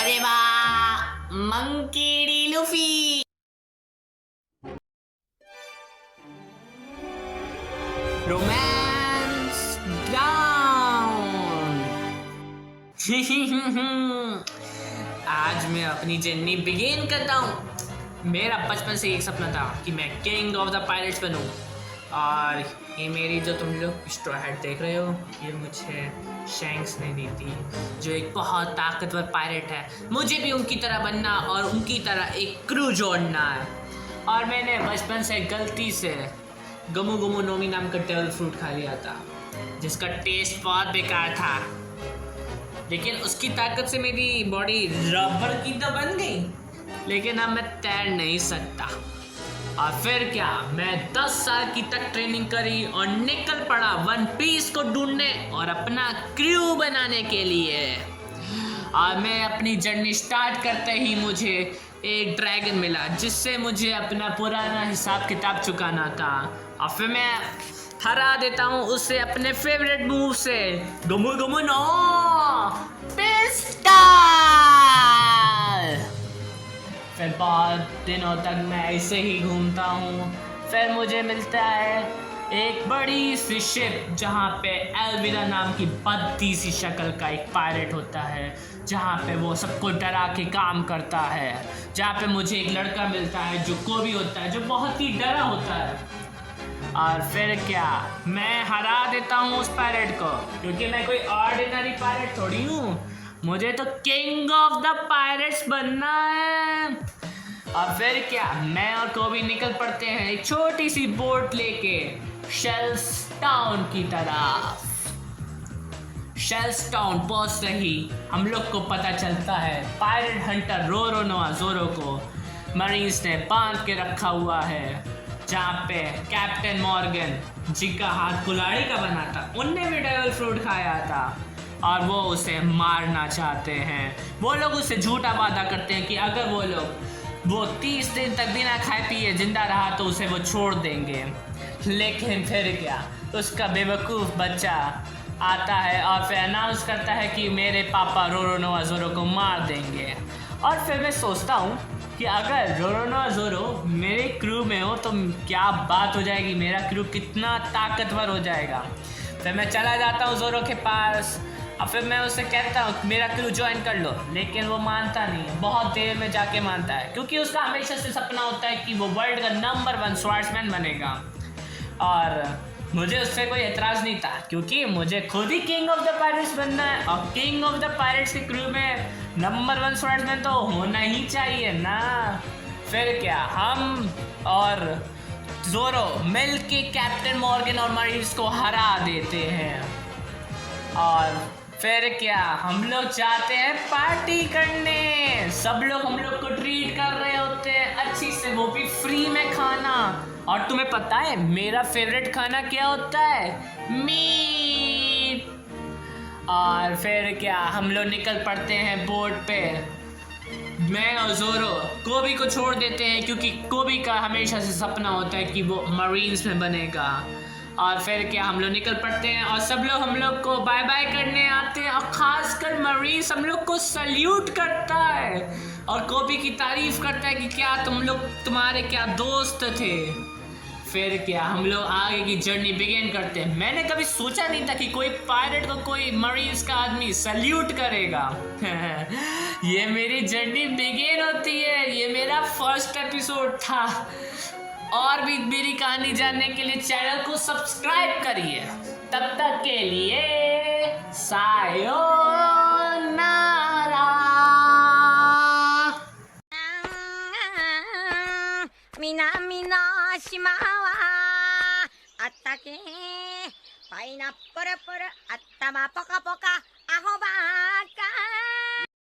फोरेवा Monkey D Luffy. Romance down. आज मैं अपनी जर्नी बिगिन करता हूँ। मेरा बचपन से एक सपना था कि मैं किंग ऑफ द पायरेट्स बनूं। और ये मेरी जो तुम लोग स्ट्रॉ हैट देख रहे हो, ये मुझे शैंक्स ने दी थी, जो एक बहुत ताकतवर पायरेट है। मुझे भी उनकी तरह बनना और उनकी तरह एक क्रू जोड़ना है। और मैंने बचपन से गलती से गमू गमू नोमी नाम का डेविल फ्रूट खा लिया था, जिसका टेस्ट बहुत बेकार था। लेकिन उसकी ताकत से मेरी बॉडी रबर की तो बन गई, लेकिन अब मैं तैर नहीं सकता। और फिर क्या, मैं 10 साल की तक ट्रेनिंग करी और निकल पड़ा वन पीस को ढूंढने और अपना क्रू बनाने के लिए। और मैं अपनी जर्नी स्टार्ट करते ही मुझे एक ड्रैगन मिला, जिससे मुझे अपना पुराना हिसाब किताब चुकाना था। और फिर मैं हरा देता हूँ उसे अपने फेवरेट मूव से, गुमु गुमु नो पिस्टल। फिर बहुत दिनों तक मैं ऐसे ही घूमता हूँ। फिर मुझे मिलता है एक बड़ी सी शिप, जहाँ पे एल्विरा नाम की बद्दी सी शक्ल का एक पायरेट होता है, जहाँ पे वो सबको डरा के काम करता है। जहाँ पे मुझे एक लड़का मिलता है जो कोबी होता है, जो बहुत ही डरा होता है। और फिर क्या, मैं हरा देता हूँ उस पायरेट को, क्योंकि मैं कोई ऑर्डिनरी पायरेट थोड़ी हूँ। मुझे तो किंग ऑफ द पायरेट्स बनना है। और फिर क्या, मैं और कोबी निकल पड़ते हैं एक छोटी सी बोट लेके शेल्स टाउन की तरफ। शेल्स टाउन पहुंचते ही हम लोग को पता चलता है पायरेट हंटर रोरो नोआ जोरो को मरीन्स ने बांध के रखा हुआ है, जहाँ पे कैप्टन मॉर्गन, जिनका हाथ कुल्हाड़ी का बना था, उनने भी डेविल फ्रूट खाया था और वो उसे मारना चाहते हैं। वो लोग उसे झूठा वादा करते हैं कि अगर वो 30 दिन तक बिना खाए पिए जिंदा रहा तो उसे वो छोड़ देंगे। लेकिन फिर क्या, उसका बेवकूफ़ बच्चा आता है और फिर अनाउंस करता है कि मेरे पापा रोरो नोआ जोरो को मार देंगे। और फिर मैं सोचता हूँ कि अगर रोरो नोआ जोरो मेरे क्रू में हो तो क्या बात हो जाएगी, मेरा क्रू कितना ताकतवर हो जाएगा। फिर मैं चला जाता हूँ जोरो के पास और फिर मैं उससे कहता हूँ मेरा क्रू ज्वाइन कर लो, लेकिन वो मानता नहीं है। बहुत देर में जाके मानता है, क्योंकि उसका हमेशा से सपना होता है कि वो वर्ल्ड का नंबर 1 स्वॉर्ड्समैन बनेगा। और मुझे उससे कोई एतराज़ नहीं था, क्योंकि मुझे खुद ही किंग ऑफ द पायरेट्स बनना है। और किंग ऑफ द पायरेट्स के क्रू में नंबर 1 स्वॉर्ड्समैन तो होना ही चाहिए ना। फिर क्या, हम और जोरो मिल के कैप्टन मॉर्गन और मरीन्स को हरा देते हैं। और फिर क्या, हम लोग जाते हैं पार्टी करने। सब लोग हम लोग को ट्रीट कर रहे होते हैं अच्छी से, वो भी फ्री में खाना। और तुम्हें पता है मेरा फेवरेट खाना क्या होता है? मीट। और फिर क्या, हम लोग निकल पड़ते हैं बोट पे। मैं और जोरो कोबी को छोड़ देते हैं, क्योंकि कोबी का हमेशा से सपना होता है कि वो मरीन्स में बनेगा। और फिर क्या, हम लोग निकल पड़ते हैं और सब लोग हम लोग को बाय बाय करने आते हैं। और खासकर मरीन्स हम लोग को सल्यूट करता है और कोबी की तारीफ करता है कि क्या तुम लोग, तुम्हारे क्या दोस्त थे। फिर क्या, हम लोग आगे की जर्नी बिगिन करते हैं। मैंने कभी सोचा नहीं था कि कोई पायरेट को कोई मरीन्स का आदमी सल्यूट करेगा। ये मेरी जर्नी बिगिन होती है, ये मेरा फर्स्ट एपिसोड था। और भी मेरी कहानी जानने के लिए चैनल को सब्सक्राइब करिए। तब तक के लिए सायोनारा। मीना मीना शिमावा अत्ता के पाइना पर अत्ता मा पका पका आहो बा